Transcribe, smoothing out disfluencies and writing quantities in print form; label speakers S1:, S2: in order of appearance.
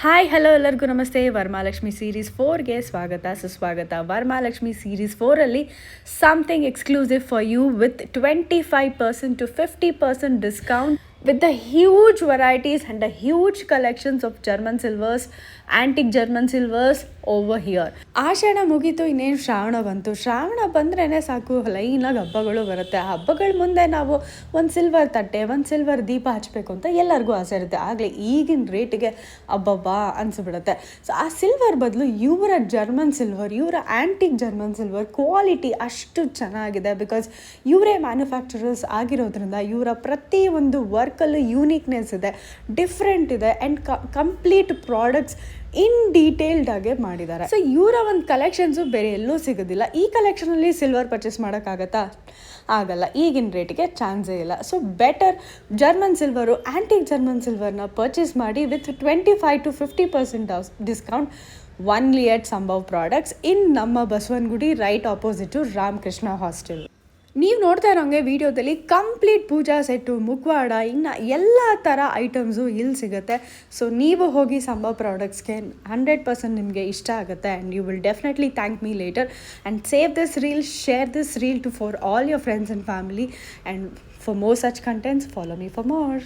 S1: Hi hello ಎಲ್ಲರಿಗೂ ನಮಸ್ತೆ. Varamahalakshmi series 4ಗೆ ಸ್ವಾಗತ ಸುಸ್ವಾಗತ. ವರಮಹಾಲಕ್ಷ್ಮಿ ಸೀರೀಸ್ 4ಅಲ್ಲಿ something exclusive for you with 25% to 50% discount with the huge varieties and the huge collections of German silvers, antique German silvers over here. ಆಷಾಢ ಮುಗೀತು, ಇನ್ನೇನು ಶ್ರಾವಣ ಬಂತು. ಶ್ರಾವಣ ಬಂದ್ರೇ ಸಾಕು, ಲೈನಾಗಿ ಹಬ್ಬಗಳು ಬರುತ್ತೆ. ಆ ಹಬ್ಬಗಳ ಮುಂದೆ ನಾವು ಒಂದು ಸಿಲ್ವರ್ ತಟ್ಟೆ, ಒಂದು ಸಿಲ್ವರ್ ದೀಪ ಹಚ್ಚಬೇಕು ಅಂತ ಎಲ್ಲರಿಗೂ ಆಸೆ ಇರುತ್ತೆ. ಆಗಲೇ ಈಗಿನ ರೇಟಿಗೆ ಅಬ್ಬಬ್ಬಾ ಅನಿಸ್ಬಿಡುತ್ತೆ. ಸೊ ಆ ಸಿಲ್ವರ್ ಬದಲು ಇವರ ಜರ್ಮನ್ ಸಿಲ್ವರ್, ಇವರ ಆ್ಯಂಟಿಕ್ ಜರ್ಮನ್ ಸಿಲ್ವರ್ ಕ್ವಾಲಿಟಿ ಅಷ್ಟು ಚೆನ್ನಾಗಿದೆ. ಬಿಕಾಸ್ ಇವರೇ ಮ್ಯಾನುಫ್ಯಾಕ್ಚರರ್ಸ್ ಆಗಿರೋದ್ರಿಂದ ಇವರ ಪ್ರತಿಯೊಂದು ವರ್ಕಲ್ಲೂ ಯೂನಿಕ್ನೆಸ್ ಇದೆ, ಡಿಫ್ರೆಂಟ್ ಇದೆ, and complete products in detailed ಆಗಿ ಮಾಡಿದ್ದಾರೆ. ಸೊ ಇವರ ಒಂದು ಕಲೆಕ್ಷನ್ಸು ಬೇರೆ ಎಲ್ಲೂ ಸಿಗೋದಿಲ್ಲ. ಈ ಕಲೆಕ್ಷನಲ್ಲಿ ಸಿಲ್ವರ್ ಪರ್ಚೇಸ್ ಮಾಡೋಕ್ಕಾಗತ್ತಾ? ಆಗಲ್ಲ, ಈಗಿನ ರೇಟಿಗೆ ಚಾನ್ಸೇ ಇಲ್ಲ. So better German silver, antique German ಸಿಲ್ವರ್ನ ಪರ್ಚೇಸ್ ಮಾಡಿ with 25 to 50% discount only at Sambhav products in ನಮ್ಮ Basavanagudi, right opposite Ramakrishna hostel. ನೀವು ನೋಡ್ತಾ ಇರೋಂಗೆ ವಿಡಿಯೋದಲ್ಲಿ ಕಂಪ್ಲೀಟ್ ಪೂಜಾ ಸೆಟ್ಟು, ಮುಖವಾಡ, ಇನ್ನು ಎಲ್ಲ ಥರ ಐಟಮ್ಸು ಇಲ್ಲಿ ಸಿಗುತ್ತೆ. ಸೊ ನೀವು ಹೋಗಿ ಸಂಭವ್ ಪ್ರಾಡಕ್ಟ್ಸ್ಗೆ 100% ನಿಮಗೆ ಇಷ್ಟ ಆಗುತ್ತೆ. And you will definitely thank me later. And save this reel, share this reel to for all your friends and family. And for more such contents, follow me for more.